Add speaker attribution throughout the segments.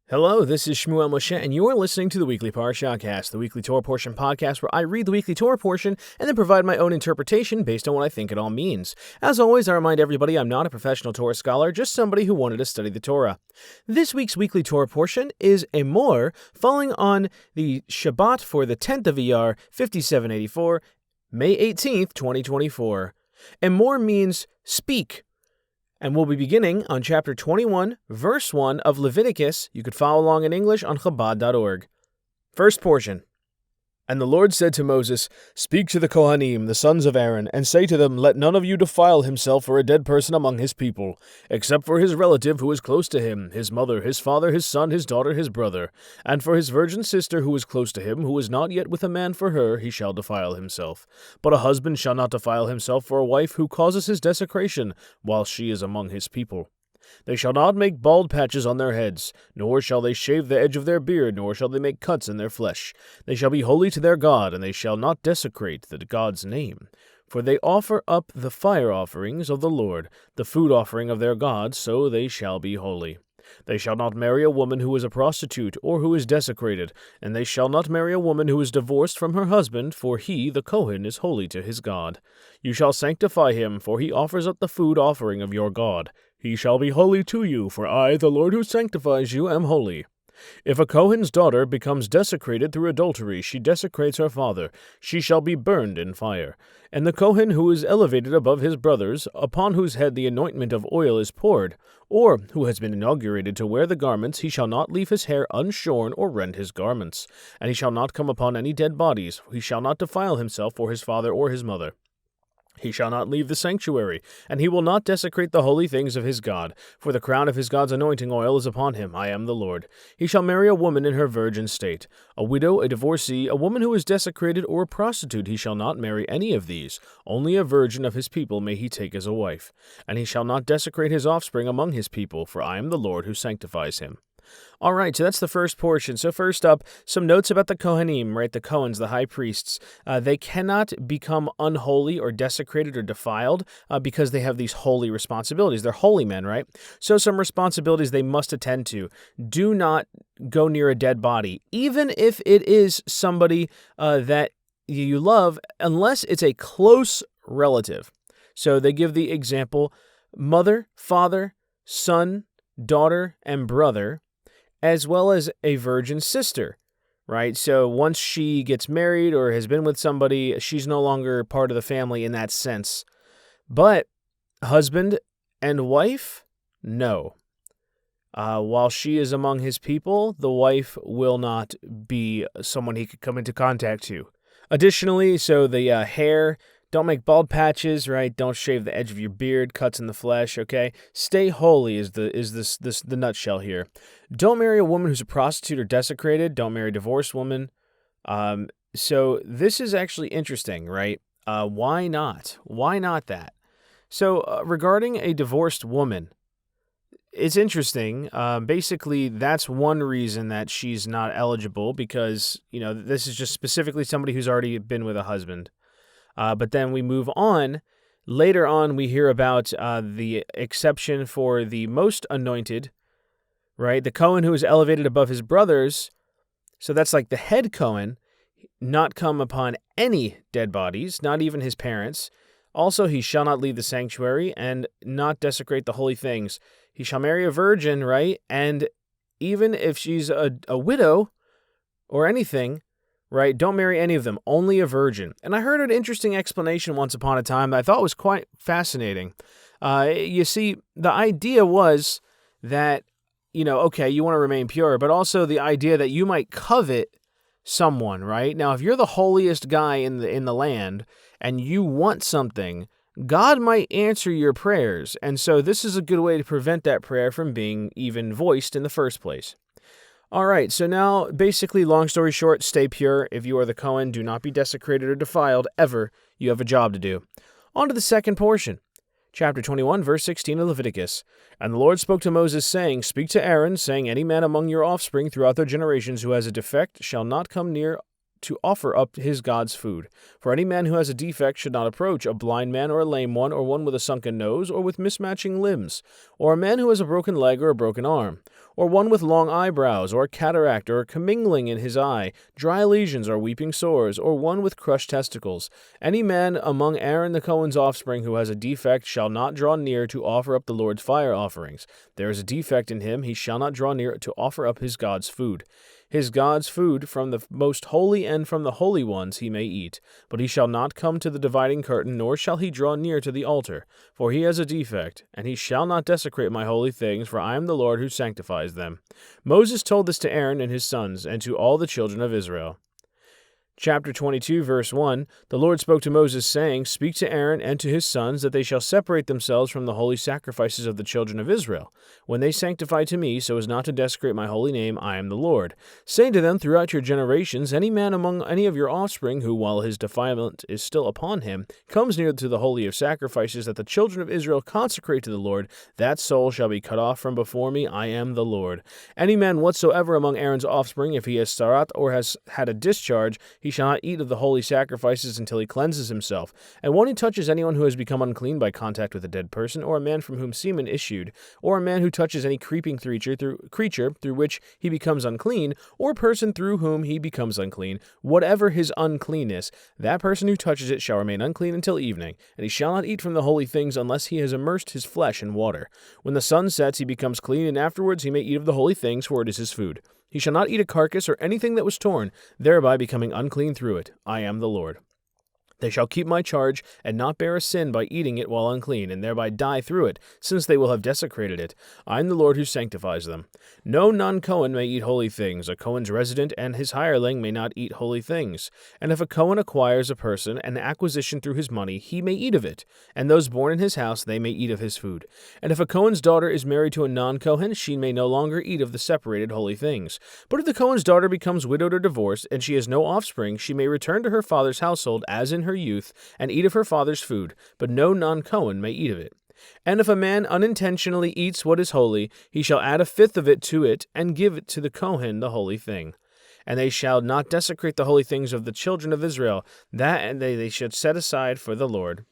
Speaker 1: Hello, this is Shmuel Moshe, and you are listening to the Weekly Parashahcast, the weekly Torah portion podcast where I read the weekly Torah portion and then provide my own interpretation based on what I think it all means. As always, I remind everybody I'm not a professional Torah scholar, just somebody who wanted to study the Torah. This week's weekly Torah portion is Emor, falling on the Shabbat for the 10th of Iyar, 5784, May 18th, 2024. Emor means speak. And we'll be beginning on chapter 21, verse 1 of Leviticus. You could follow along in English on Chabad.org. First portion. And the Lord said to Moses, "Speak to the Kohanim, the sons of Aaron, and say to them, Let none of you defile himself for a dead person among his people, except for his relative who is close to him, his mother, his father, his son, his daughter, his brother, and for his virgin sister who is close to him, who is not yet with a man for her, he shall defile himself. But a husband shall not defile himself for a wife who causes his desecration, while she is among his people. They shall not make bald patches on their heads, nor shall they shave the edge of their beard, nor shall they make cuts in their flesh. They shall be holy to their God, and they shall not desecrate the God's name. For they offer up the fire offerings of the Lord, the food offering of their God, so they shall be holy. They shall not marry a woman who is a prostitute, or who is desecrated, and they shall not marry a woman who is divorced from her husband, for he, the Kohen, is holy to his God. You shall sanctify him, for he offers up the food offering of your God. He shall be holy to you, for I, the Lord who sanctifies you, am holy. If a Kohen's daughter becomes desecrated through adultery, she desecrates her father. She shall be burned in fire. And the Kohen who is elevated above his brothers, upon whose head the anointment of oil is poured, or who has been inaugurated to wear the garments, he shall not leave his hair unshorn or rend his garments. And he shall not come upon any dead bodies. He shall not defile himself for his father or his mother. He shall not leave the sanctuary, and he will not desecrate the holy things of his God, for the crown of his God's anointing oil is upon him. I am the Lord. He shall marry a woman in her virgin state, a widow, a divorcee, a woman who is desecrated, or a prostitute. He shall not marry any of these. Only a virgin of his people may he take as a wife. And he shall not desecrate his offspring among his people, for I am the Lord who sanctifies him. All right, so that's the first portion. So first up, some notes about the Kohanim, right? The Kohens, the high priests. They cannot become unholy or desecrated or defiled because they have these holy responsibilities. They're holy men, right? So some responsibilities they must attend to. Do not go near a dead body, even if it is somebody that you love, unless it's a close relative. So they give the example, mother, father, son, daughter, and brother, as well as a virgin sister, right? So once she gets married or has been with somebody, she's no longer part of the family in that sense. But husband and wife, no. While she is among his people, the wife will not be someone he could come into contact to. Additionally, so the hair, don't make bald patches, right? Don't shave the edge of your beard, cuts in the flesh, okay? Stay holy is the nutshell here. Don't marry a woman who's a prostitute or desecrated. Don't marry a divorced woman. So this is actually interesting, right? Why not? Why not that? So regarding a divorced woman, it's interesting. Basically, that's one reason that she's not eligible because, this is just specifically somebody who's already been with a husband. But then we move on. Later on, we hear about the exception for the most anointed, right? The Kohen who is elevated above his brothers. So that's like the head Kohen, not come upon any dead bodies, not even his parents. Also, he shall not leave the sanctuary and not desecrate the holy things. He shall marry a virgin, right? And even if she's a widow or anything, right? Don't marry any of them, only a virgin. And I heard an interesting explanation once upon a time that I thought was quite fascinating. You see, the idea was that, okay, you want to remain pure, but also the idea that you might covet someone, right? Now, if you're the holiest guy in the land and you want something, God might answer your prayers. And so this is a good way to prevent that prayer from being even voiced in the first place. All right, so now, basically, long story short, stay pure. If you are the Kohen, do not be desecrated or defiled, ever. You have a job to do. On to the second portion. Chapter 21, verse 16 of Leviticus. And the Lord spoke to Moses, saying, Speak to Aaron, saying, Any man among your offspring throughout their generations who has a defect shall not come near to offer up his God's food. For any man who has a defect should not approach a blind man or a lame one, or one with a sunken nose, or with mismatching limbs, or a man who has a broken leg or a broken arm, or one with long eyebrows, or a cataract, or a commingling in his eye, dry lesions, or weeping sores, or one with crushed testicles. Any man among Aaron the Cohen's offspring who has a defect shall not draw near to offer up the Lord's fire offerings. There is a defect in him, he shall not draw near to offer up his God's food. His God's food from the most holy and from the holy ones he may eat, but he shall not come to the dividing curtain, nor shall he draw near to the altar, for he has a defect, and he shall not desecrate my holy things, for I am the Lord who sanctifies them. Moses told this to Aaron and his sons, and to all the children of Israel. Chapter 22, verse 1, the Lord spoke to Moses, saying, Speak to Aaron and to his sons, that they shall separate themselves from the holy sacrifices of the children of Israel, when they sanctify to me, so as not to desecrate my holy name. I am the Lord. Say to them throughout your generations, any man among any of your offspring, who, while his defilement is still upon him, comes near to the holy of sacrifices that the children of Israel consecrate to the Lord, that soul shall be cut off from before me. I am the Lord. Any man whatsoever among Aaron's offspring, if he has sarat or has had a discharge, he shall not eat of the holy sacrifices until he cleanses himself. And when he touches anyone who has become unclean by contact with a dead person, or a man from whom semen issued, or a man who touches any creeping creature through which he becomes unclean, or a person through whom he becomes unclean, whatever his uncleanness, that person who touches it shall remain unclean until evening, and he shall not eat from the holy things unless he has immersed his flesh in water. When the sun sets, he becomes clean, and afterwards he may eat of the holy things, for it is his food. He shall not eat a carcass or anything that was torn, thereby becoming unclean through it. I am the Lord. They shall keep my charge, and not bear a sin by eating it while unclean, and thereby die through it, since they will have desecrated it. I am the Lord who sanctifies them. No non-Cohen may eat holy things. A Cohen's resident and his hireling may not eat holy things. And if a Cohen acquires a person an acquisition through his money, he may eat of it, and those born in his house, they may eat of his food. And if a Cohen's daughter is married to a non-Cohen, she may no longer eat of the separated holy things. But if the Cohen's daughter becomes widowed or divorced, and she has no offspring, she may return to her father's household as in her youth, and eat of her father's food, but no non-Cohen may eat of it. And if a man unintentionally eats what is holy, he shall add a fifth of it to it, and give it to the Cohen, the holy thing. And they shall not desecrate the holy things of the children of Israel, that they should set aside for the Lord,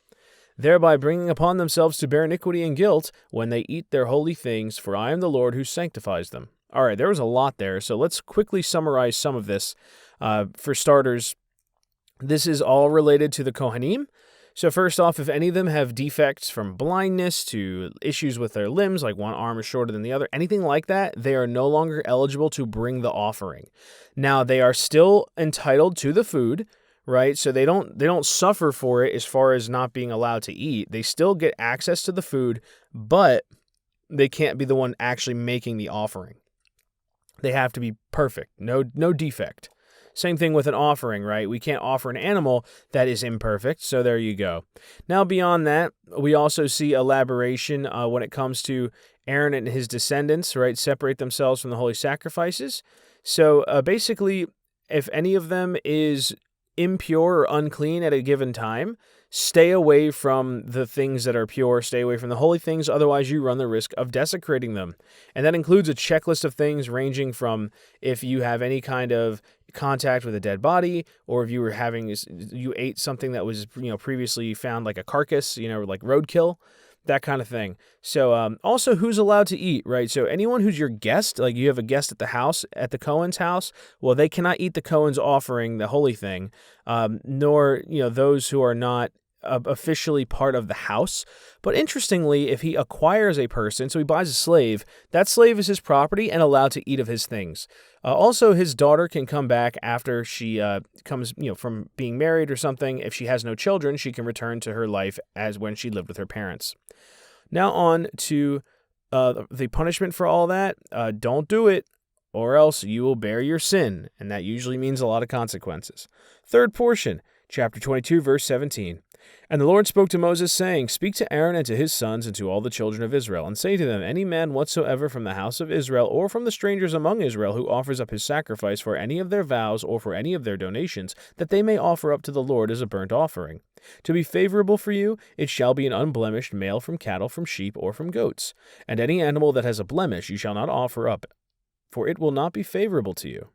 Speaker 1: thereby bringing upon themselves to bear iniquity and guilt when they eat their holy things, for I am the Lord who sanctifies them. All right, there was a lot there, so let's quickly summarize some of this. For starters, this is all related to the Kohanim. So first off, if any of them have defects from blindness to issues with their limbs, like one arm is shorter than the other, anything like that, they are no longer eligible to bring the offering. Now, they are still entitled to the food, right? So they don't suffer for it as far as not being allowed to eat. They still get access to the food, but they can't be the one actually making the offering. They have to be perfect, no defect. Same thing with an offering, right? We can't offer an animal that is imperfect, so there you go. Now, beyond that, we also see elaboration when it comes to Aaron and his descendants, right? Separate themselves from the holy sacrifices. So basically, if any of them is impure or unclean at a given time, stay away from the things that are pure, stay away from the holy things, otherwise you run the risk of desecrating them. And that includes a checklist of things ranging from if you have any kind of contact with a dead body, or if you ate something that was previously found, like a carcass, like roadkill, that kind of thing. So also who's allowed to eat, right? So anyone who's your guest, like you have a guest at the house, at the Cohen's house, well, they cannot eat the Cohen's offering, the holy thing, nor those who are not officially part of the house. But interestingly, if he acquires a person, so he buys a slave, that slave is his property and allowed to eat of his things. Also, his daughter can come back after she comes, from being married or something. If she has no children, she can return to her life as when she lived with her parents. Now on to the punishment for all that. Don't do it, or else you will bear your sin, and that usually means a lot of consequences. Third portion, chapter 22, verse 17. And the Lord spoke to Moses, saying, Speak to Aaron and to his sons and to all the children of Israel, and say to them, Any man whatsoever from the house of Israel or from the strangers among Israel who offers up his sacrifice for any of their vows or for any of their donations, that they may offer up to the Lord as a burnt offering. To be favorable for you, it shall be an unblemished male from cattle, from sheep, or from goats. And any animal that has a blemish you shall not offer up, for it will not be favorable to you.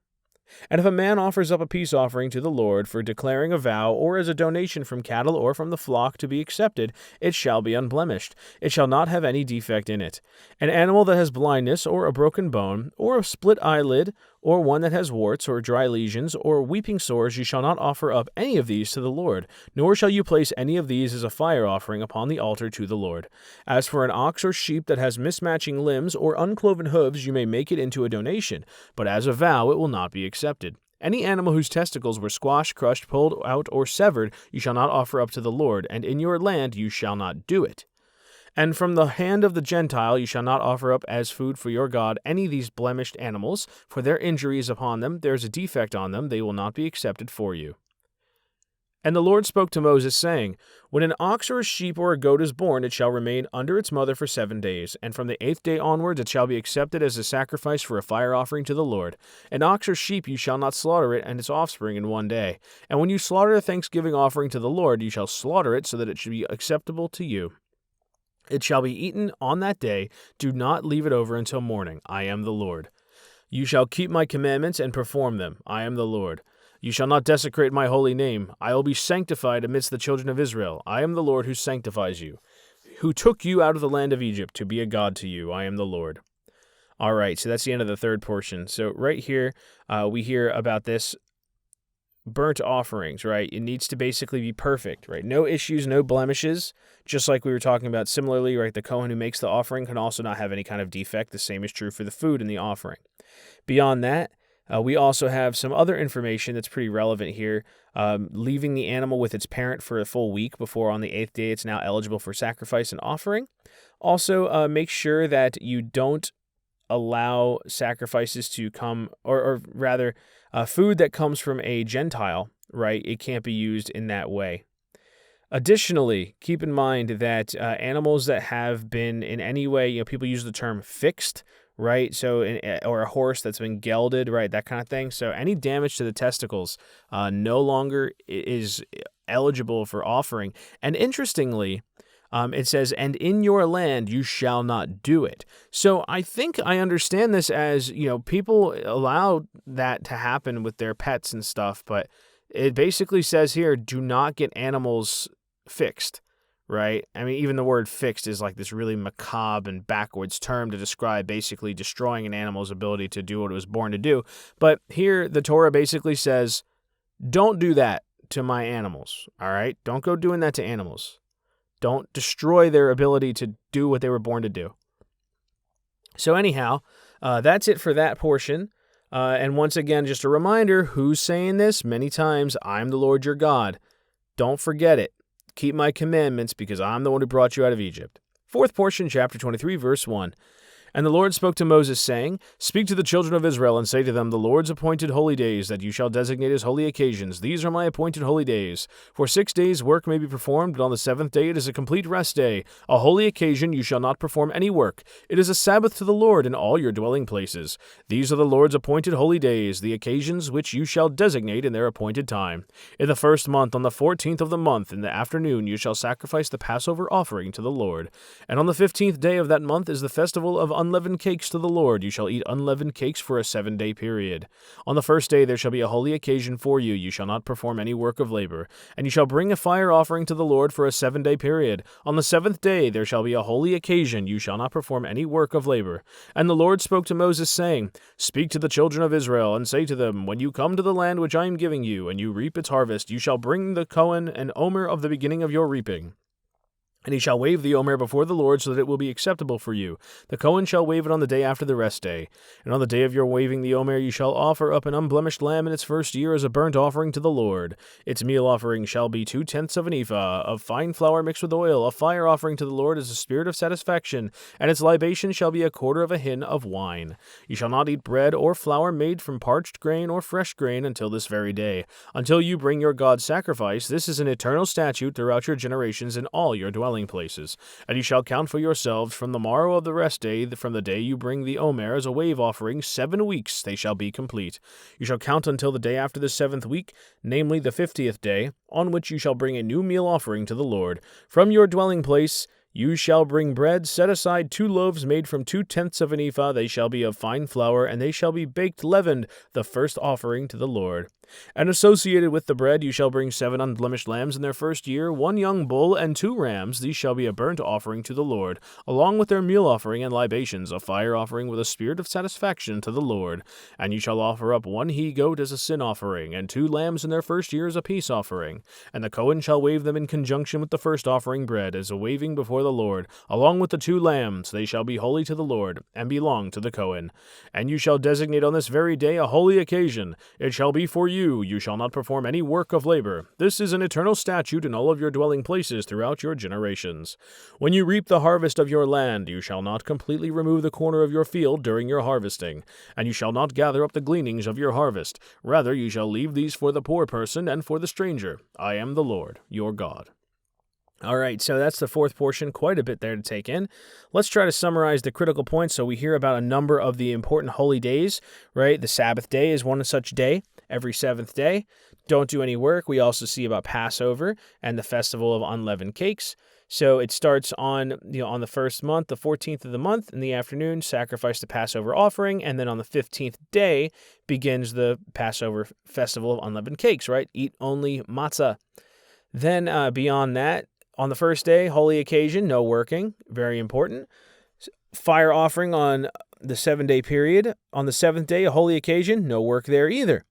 Speaker 1: And if a man offers up a peace offering to the Lord for declaring a vow, or as a donation from cattle or from the flock to be accepted, it shall be unblemished. It shall not have any defect in it. An animal that has blindness, or a broken bone, or a split eyelid, or one that has warts, or dry lesions, or weeping sores, you shall not offer up any of these to the Lord, nor shall you place any of these as a fire offering upon the altar to the Lord. As for an ox or sheep that has mismatching limbs or uncloven hooves, you may make it into a donation, but as a vow it will not be accepted. Any animal whose testicles were squashed, crushed, pulled out, or severed, you shall not offer up to the Lord, and in your land you shall not do it. And from the hand of the Gentile you shall not offer up as food for your God any of these blemished animals, for their injury is upon them, there is a defect on them, they will not be accepted for you. And the Lord spoke to Moses, saying, When an ox or a sheep or a goat is born, it shall remain under its mother for 7 days, and from the 8th day onwards it shall be accepted as a sacrifice for a fire offering to the Lord. An ox or sheep you shall not slaughter it and its offspring in 1 day. And when you slaughter a thanksgiving offering to the Lord, you shall slaughter it so that it should be acceptable to you. It shall be eaten on that day. Do not leave it over until morning. I am the Lord. You shall keep my commandments and perform them. I am the Lord. You shall not desecrate my holy name. I will be sanctified amidst the children of Israel. I am the Lord who sanctifies you, who took you out of the land of Egypt to be a God to you. I am the Lord. All right, so that's the end of the third portion. So right here, we hear about this burnt offerings, right? It needs to basically be perfect, right? No issues, no blemishes, just like we were talking about similarly, right? The Kohen who makes the offering can also not have any kind of defect. The same is true for the food in the offering. Beyond that, we also have some other information that's pretty relevant here. Leaving the animal with its parent for a full week before on the 8th day it's now eligible for sacrifice and offering. Also, make sure that you don't allow sacrifices to come, or rather, food that comes from a Gentile, right? It can't be used in that way. Additionally, keep in mind that animals that have been in any way, people use the term fixed, right? So, or a horse that's been gelded, right? That kind of thing. So any damage to the testicles no longer is eligible for offering. And interestingly, it says, and in your land you shall not do it. So I think I understand this as, people allow that to happen with their pets and stuff, but it basically says here, do not get animals fixed, right? I mean, even the word fixed is like this really macabre and backwards term to describe basically destroying an animal's ability to do what it was born to do. But here the Torah basically says, don't do that to my animals, all right? Don't go doing that to animals. Don't destroy their ability to do what they were born to do. So anyhow, that's it for that portion. And once again, just a reminder, who's saying this? Many times, I'm the Lord your God. Don't forget it. Keep my commandments because I'm the one who brought you out of Egypt. Fourth portion, chapter 23, verse 1. And the Lord spoke to Moses, saying, Speak to the children of Israel, and say to them, The Lord's appointed holy days, that you shall designate as holy occasions. These are my appointed holy days. For 6 days work may be performed, but on the 7th day it is a complete rest day. A holy occasion you shall not perform any work. It is a Sabbath to the Lord in all your dwelling places. These are the Lord's appointed holy days, the occasions which you shall designate in their appointed time. In the 1st month, on the 14th of the month, in the afternoon, you shall sacrifice the Passover offering to the Lord. And on the 15th day of that month is the festival of unleavened cakes to the Lord. You shall eat unleavened cakes for a 7-day period. On the 1st day there shall be a holy occasion for you. You shall not perform any work of labor. And you shall bring a fire offering to the Lord for a 7-day period. On the 7th day there shall be a holy occasion. You shall not perform any work of labor. And the Lord spoke to Moses, saying, Speak to the children of Israel, and say to them, When you come to the land which I am giving you, and you reap its harvest, you shall bring the Kohen and Omer of the beginning of your reaping. And he shall wave the Omer before the Lord, so that it will be acceptable for you. The Kohen shall wave it on the day after the rest day. And on the day of your waving the Omer, you shall offer up an unblemished lamb in its 1st year as a burnt offering to the Lord. Its meal offering shall be 2/10 of an ephah of fine flour mixed with oil, a fire offering to the Lord as a spirit of satisfaction. And its libation shall be 1/4 of a hin of wine. You shall not eat bread or flour made from parched grain or fresh grain until this very day, until you bring your God's sacrifice. This is an eternal statute throughout your generations in all your dwelling places. And you shall count for yourselves from the morrow of the rest day, from the day you bring the Omer as a wave offering, 7 weeks they shall be complete. You shall count until the day after the 7th week, namely the 50th day, on which you shall bring a new meal offering to the Lord. From your dwelling place You shall bring bread, set aside 2 loaves made from 2/10 of an ephah. They shall be of fine flour, and they shall be baked leavened, the first offering to the Lord. And associated with the bread you shall bring 7 unblemished lambs in their first year, 1 young bull, and 2 rams. These shall be a burnt offering to the Lord, along with their meal offering and libations, a fire offering with a spirit of satisfaction to the Lord. And you shall offer up 1 he-goat as a sin offering, and 2 lambs in their first year as a peace offering. And the Kohen shall wave them in conjunction with the first offering bread, as a waving before the Lord, along with the 2 lambs. They shall be holy to the Lord, and belong to the Kohen. And you shall designate on this very day a holy occasion. It shall be for you. You shall not perform any work of labor. This is an eternal statute in all of your dwelling places throughout your generations. When you reap the harvest of your land, you shall not completely remove the corner of your field during your harvesting, and you shall not gather up the gleanings of your harvest. Rather, you shall leave these for the poor person and for the stranger. I am the Lord, your God. All right, so that's the 4th portion, quite a bit there to take in. Let's try to summarize the critical points. So we hear about a number of the important holy days, right? The Sabbath day is one such day, every 7th day. Don't do any work. We also see about Passover and the festival of unleavened cakes. So it starts on the first month, the 14th of the month, in the afternoon, sacrifice the Passover offering, and then on the 15th day begins the Passover festival of unleavened cakes, right? Eat only matzah. Then beyond that, on the first day, holy occasion, no working, very important. Fire offering on the 7-day period. On the 7th day, a holy occasion, no work there either.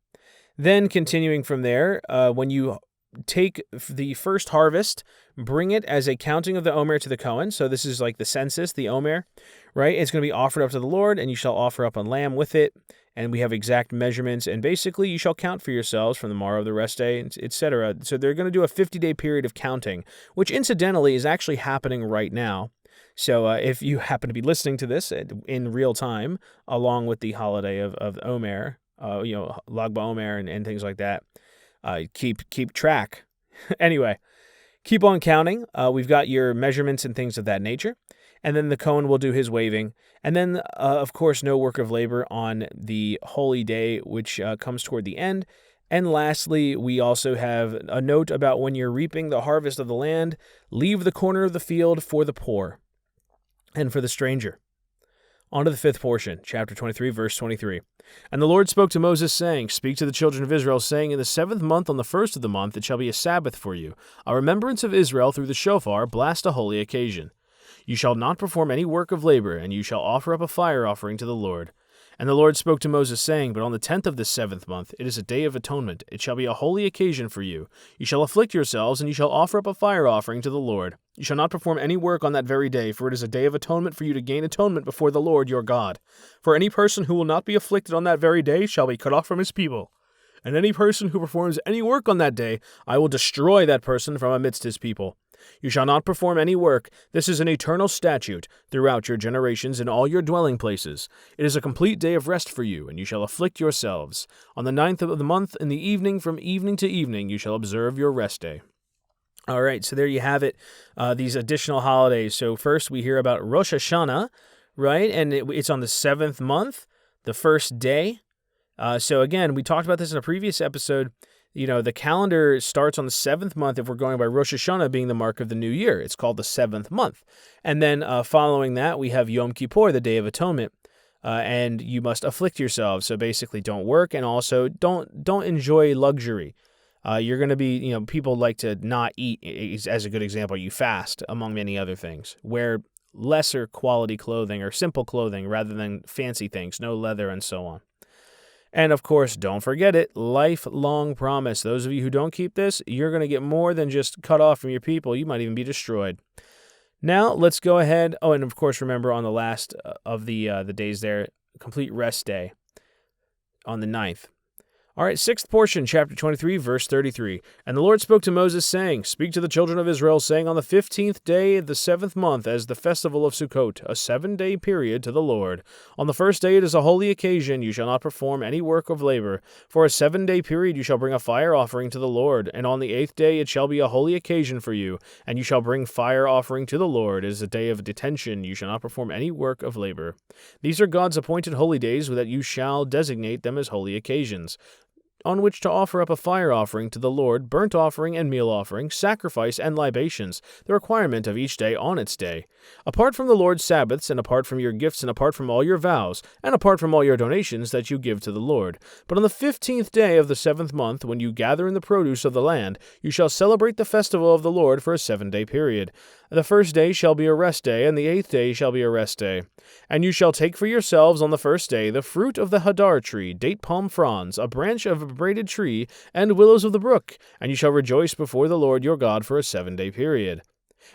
Speaker 1: Then continuing from there, when you take the first harvest, bring it as a counting of the Omer to the Kohen. So this is like the census, the Omer, right? It's going to be offered up to the Lord, and you shall offer up a lamb with it. And we have exact measurements, and basically you shall count for yourselves from the morrow of the rest day, etc. So they're going to do a 50-day period of counting, which incidentally is actually happening right now. So if you happen to be listening to this in real time, along with the holiday of Omer, Lag BaOmer and things like that, keep track. Anyway, keep on counting. We've got your measurements and things of that nature. And then the Kohen will do his waving. And then, of course, no work of labor on the holy day, which comes toward the end. And lastly, we also have a note about when you're reaping the harvest of the land, leave the corner of the field for the poor and for the stranger. On to the 5th portion, chapter 23, verse 23. And the Lord spoke to Moses, saying, Speak to the children of Israel, saying, In the 7th month, on the 1st of the month, it shall be a Sabbath for you, a remembrance of Israel through the shofar, blast a holy occasion. You shall not perform any work of labor, and you shall offer up a fire offering to the Lord. And the Lord spoke to Moses, saying, But on the 10th of this 7th month, it is a day of atonement. It shall be a holy occasion for you. You shall afflict yourselves, and you shall offer up a fire offering to the Lord. You shall not perform any work on that very day, for it is a day of atonement for you to gain atonement before the Lord your God. For any person who will not be afflicted on that very day shall be cut off from his people. And any person who performs any work on that day, I will destroy that person from amidst his people. You shall not perform any work. This is an eternal statute throughout your generations in all your dwelling places. It is a complete day of rest for you, and you shall afflict yourselves. On the 9th of the month, in the evening, from evening to evening, you shall observe your rest day. All right, so there you have it, these additional holidays. So first we hear about Rosh Hashanah, right? And it's on the 7th month, the first day. So again, we talked about this in a previous episode. The calendar starts on the 7th month if we're going by Rosh Hashanah being the mark of the new year. It's called the 7th month. And then following that, we have Yom Kippur, the Day of Atonement. And you must afflict yourselves. So basically don't work, and also don't enjoy luxury. You're going to be, people like to not eat, as a good example. You fast, among many other things. Wear lesser quality clothing or simple clothing rather than fancy things, no leather and so on. And of course, don't forget it, lifelong promise. Those of you who don't keep this, you're going to get more than just cut off from your people. You might even be destroyed. Now, let's go ahead. Oh, and of course, remember on the last of the days there, complete rest day on the 9th. All right, 6th portion, chapter 23, verse 33. And the Lord spoke to Moses, saying, Speak to the children of Israel, saying, On the 15th day of the 7th month, as the festival of Sukkot, a 7-day period to the Lord. On the first day it is a holy occasion. You shall not perform any work of labor. For a 7-day period you shall bring a fire offering to the Lord. And on the 8th day it shall be a holy occasion for you. And you shall bring fire offering to the Lord. It is a day of detention. You shall not perform any work of labor. These are God's appointed holy days, that you shall designate them as holy occasions. on which to offer up a fire offering to the Lord, burnt offering and meal offering, sacrifice and libations, the requirement of each day on its day. Apart from the Lord's Sabbaths, and apart from your gifts, and apart from all your vows, and apart from all your donations that you give to the Lord. But on the 15th day of the 7th month, when you gather in the produce of the land, you shall celebrate the festival of the Lord for a 7-day period. The first day shall be a rest day, and the 8th day shall be a rest day. And you shall take for yourselves on the first day the fruit of the hadar tree, date palm fronds, a branch of a braided tree, and willows of the brook, and you shall rejoice before the Lord your God for a 7-day period.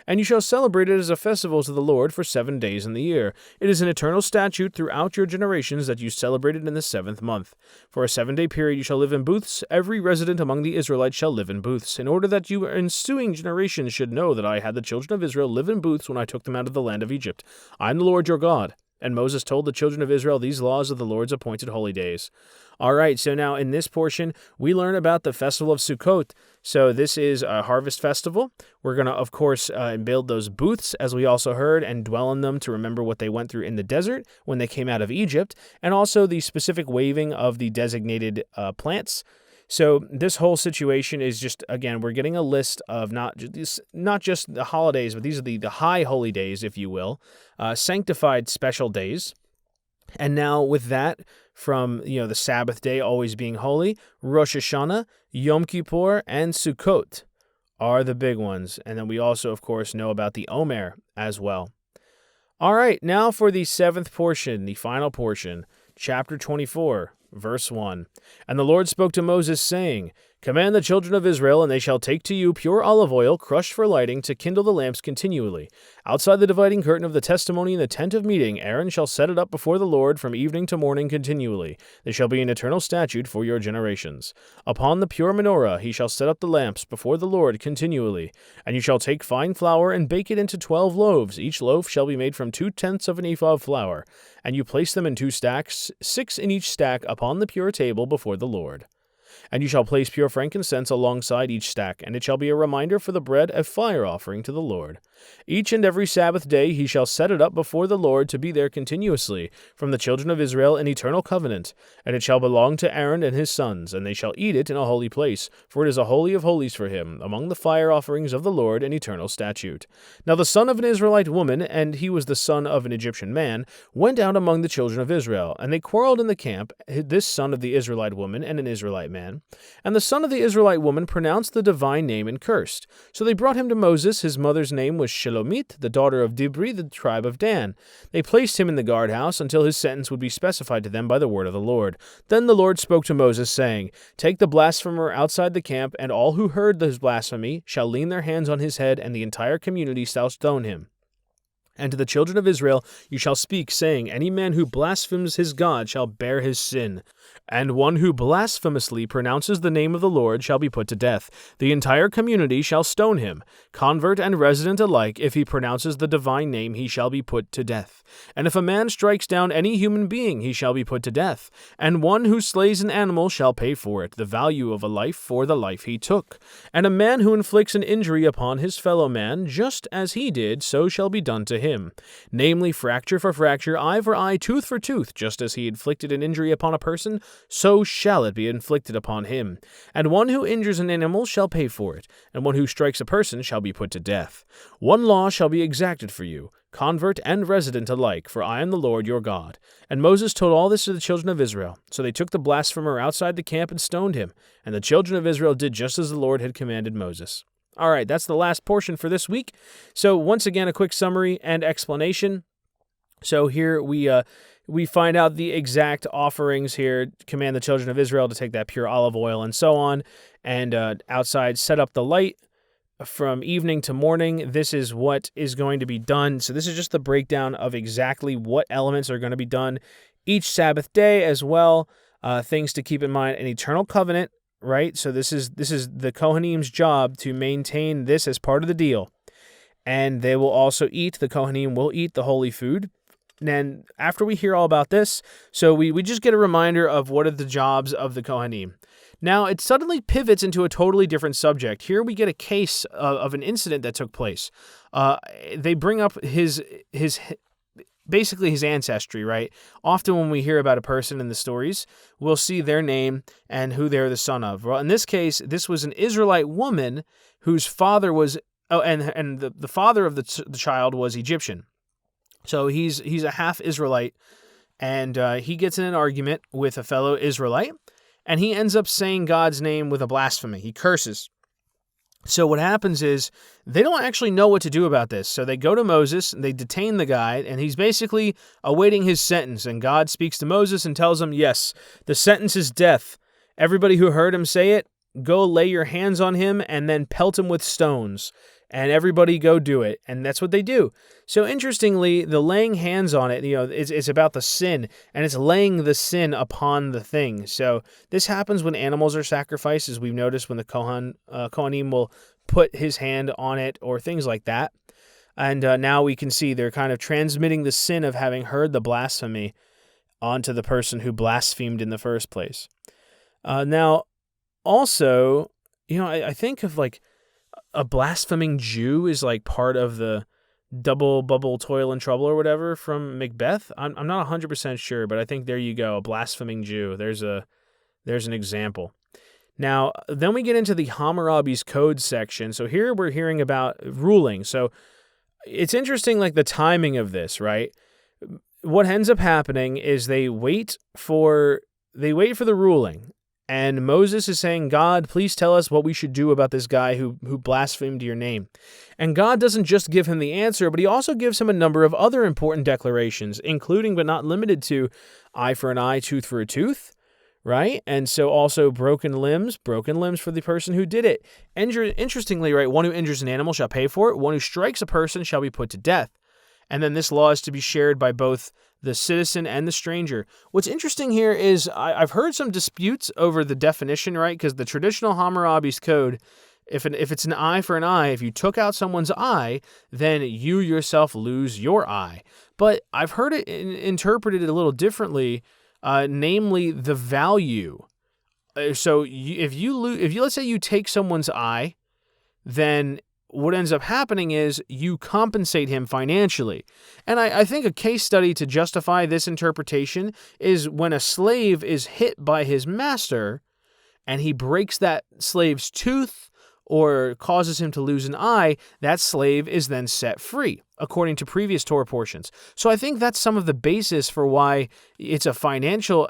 Speaker 1: And you shall celebrate it as a festival to the Lord for 7 days in the year. It is an eternal statute throughout your generations that you celebrate it in the 7th month. For a 7-day period you shall live in booths. Every resident among the Israelites shall live in booths, in order that your ensuing generations should know that I had the children of Israel live in booths when I took them out of the land of Egypt. I am the Lord your God. And Moses told the children of Israel these laws of the Lord's appointed holy days. All right, so now in this portion, we learn about the festival of Sukkot. So this is a harvest festival. We're going to, of course, build those booths, as we also heard, and dwell in them to remember what they went through in the desert when they came out of Egypt, and also the specific waving of the designated plants. So this whole situation is just, again, we're getting a list of not just the holidays, but these are the high holy days, if you will, sanctified special days. And now with that, from the Sabbath day always being holy, Rosh Hashanah, Yom Kippur, and Sukkot are the big ones. And then we also, of course, know about the Omer as well. All right, now for the 7th portion, the final portion, chapter 24. Verse 1. And the Lord spoke to Moses, saying, Command the children of Israel, and they shall take to you pure olive oil, crushed for lighting, to kindle the lamps continually. Outside the dividing curtain of the testimony in the tent of meeting, Aaron shall set it up before the Lord from evening to morning continually. They shall be an eternal statute for your generations. Upon the pure menorah he shall set up the lamps before the Lord continually. And you shall take fine flour and bake it into 12 loaves. Each loaf shall be made from 2/10 of an ephah of flour. And you place them in 2 stacks, 6 in each stack, upon the pure table before the Lord. And you shall place pure frankincense alongside each stack, and it shall be a reminder for the bread, a fire offering to the Lord. Each and every Sabbath day he shall set it up before the Lord to be there continuously, from the children of Israel in eternal covenant. And it shall belong to Aaron and his sons, and they shall eat it in a holy place, for it is a holy of holies for him, among the fire offerings of the Lord, an eternal statute. Now the son of an Israelite woman, and he was the son of an Egyptian man, went out among the children of Israel, and they quarreled in the camp, this son of the Israelite woman and an Israelite man. And the son of the Israelite woman pronounced the divine name and cursed. So they brought him to Moses. His mother's name was Shelomit, the daughter of Dibri, the tribe of Dan. They placed him in the guardhouse until his sentence would be specified to them by the word of the Lord. Then the Lord spoke to Moses, saying, Take the blasphemer outside the camp, and all who heard his blasphemy shall lean their hands on his head, and the entire community shall stone him. And to the children of Israel you shall speak, saying, Any man who blasphemes his God shall bear his sin. And one who blasphemously pronounces the name of the Lord shall be put to death. The entire community shall stone him. Convert and resident alike, if he pronounces the divine name, he shall be put to death. And if a man strikes down any human being, he shall be put to death. And one who slays an animal shall pay for it, the value of a life for the life he took. And a man who inflicts an injury upon his fellow man, just as he did, so shall be done to him. Namely, fracture for fracture, eye for eye, tooth for tooth, just as he inflicted an injury upon a person, so shall it be inflicted upon him. And one who injures an animal shall pay for it, and one who strikes a person shall be put to death. One law shall be exacted for you, convert and resident alike, for I am the Lord your God. And Moses told all this to the children of Israel. So they took the blasphemer outside the camp and stoned him. And the children of Israel did just as the Lord had commanded Moses. All right, that's the last portion for this week. So once again, a quick summary and explanation. So here we find out the exact offerings here. Command the children of Israel to take that pure olive oil and so on. And outside, set up the light from evening to morning. This is what is going to be done. So this is just the breakdown of exactly what elements are going to be done each Sabbath day as well. Things to keep in mind: an eternal covenant, right? So this is the Kohanim's job to maintain this as part of the deal. And they will also eat, the Kohanim will eat the holy food. And then after we hear all about this, so we just get a reminder of what are the jobs of the Kohanim. Now, it suddenly pivots into a totally different subject. Here we get a case of an incident that took place. They bring up his basically his ancestry, right? Often when we hear about a person in the stories, we'll see their name and who they're the son of. Well, in this case, this was an Israelite woman whose father was, and the father of the child was Egyptian. So he's a half Israelite, and he gets in an argument with a fellow Israelite, and he ends up saying God's name with a blasphemy. He curses. So what happens is they don't actually know what to do about this. So they go to Moses, and they detain the guy, and he's basically awaiting his sentence. And God speaks to Moses and tells him, yes, the sentence is death. Everybody who heard him say it, go lay your hands on him and then pelt him with stones. And everybody go do it. And that's what they do. So interestingly, the laying hands on it, it's about the sin, and it's laying the sin upon the thing. So this happens when animals are sacrificed, as we've noticed when the Kohanim will put his hand on it or things like that. And now we can see they're kind of transmitting the sin of having heard the blasphemy onto the person who blasphemed in the first place. Now, also, I think of like a blaspheming Jew is like part of the double bubble toil and trouble or whatever from Macbeth. I'm not 100% sure, but I think there you go, a blaspheming Jew. There's an example. Now, then we get into the Hammurabi's Code section. So here we're hearing about ruling. So it's interesting, like the timing of this, right? What ends up happening is they wait for the ruling. And Moses is saying, God, please tell us what we should do about this guy who blasphemed your name. And God doesn't just give him the answer, but he also gives him a number of other important declarations, including but not limited to eye for an eye, tooth for a tooth, right? And so also broken limbs for the person who did it. Interestingly, right, one who injures an animal shall pay for it. One who strikes a person shall be put to death. And then this law is to be shared by both the citizen and the stranger. What's interesting here is I've heard some disputes over the definition, right? Because the traditional Hammurabi's Code, if it's an eye for an eye, if you took out someone's eye, then you yourself lose your eye. But I've heard it interpreted a little differently, namely the value. So if you let's say you take someone's eye, then what ends up happening is you compensate him financially. And I think a case study to justify this interpretation is when a slave is hit by his master and he breaks that slave's tooth or causes him to lose an eye, that slave is then set free, according to previous Torah portions. So I think that's some of the basis for why it's a financial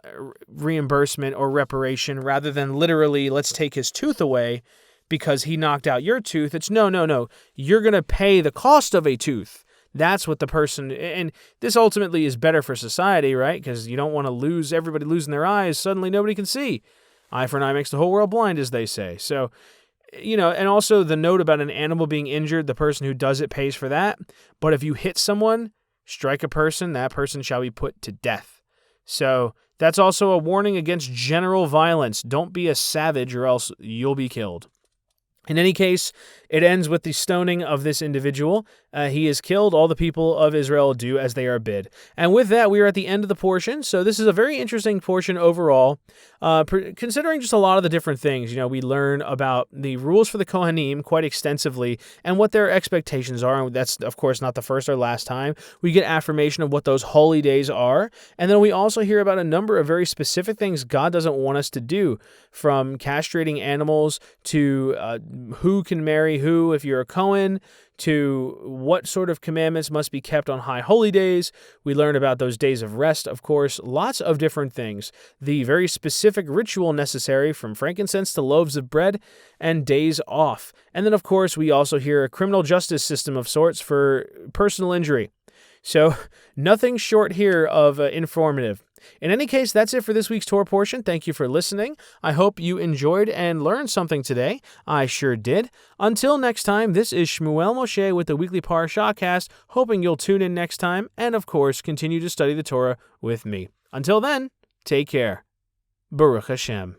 Speaker 1: reimbursement or reparation rather than literally, let's take his tooth away because he knocked out your tooth. It's no. You're going to pay the cost of a tooth. That's what the person, and this ultimately is better for society, right? Because you don't want to lose everybody losing their eyes. Suddenly nobody can see. Eye for an eye makes the whole world blind, as they say. So, and also the note about an animal being injured, the person who does it pays for that. But if you hit someone, strike a person, that person shall be put to death. So that's also a warning against general violence. Don't be a savage or else you'll be killed. In any case, it ends with the stoning of this individual. He is killed. All the people of Israel do as they are bid. And with that, we are at the end of the portion. So this is a very interesting portion overall, considering just a lot of the different things. We learn about the rules for the Kohanim quite extensively and what their expectations are. And that's, of course, not the first or last time. We get affirmation of what those holy days are. And then we also hear about a number of very specific things God doesn't want us to do, from castrating animals to who can marry who if you're a Kohen, to what sort of commandments must be kept on high holy days. We learn about those days of rest, of course, lots of different things. The very specific ritual necessary, from frankincense to loaves of bread and days off. And then, of course, we also hear a criminal justice system of sorts for personal injury. So nothing short here of informative. In any case, that's it for this week's Torah portion. Thank you for listening. I hope you enjoyed and learned something today. I sure did. Until next time, this is Shmuel Moshe with the Weekly Parashahcast, hoping you'll tune in next time and, of course, continue to study the Torah with me. Until then, take care. Baruch Hashem.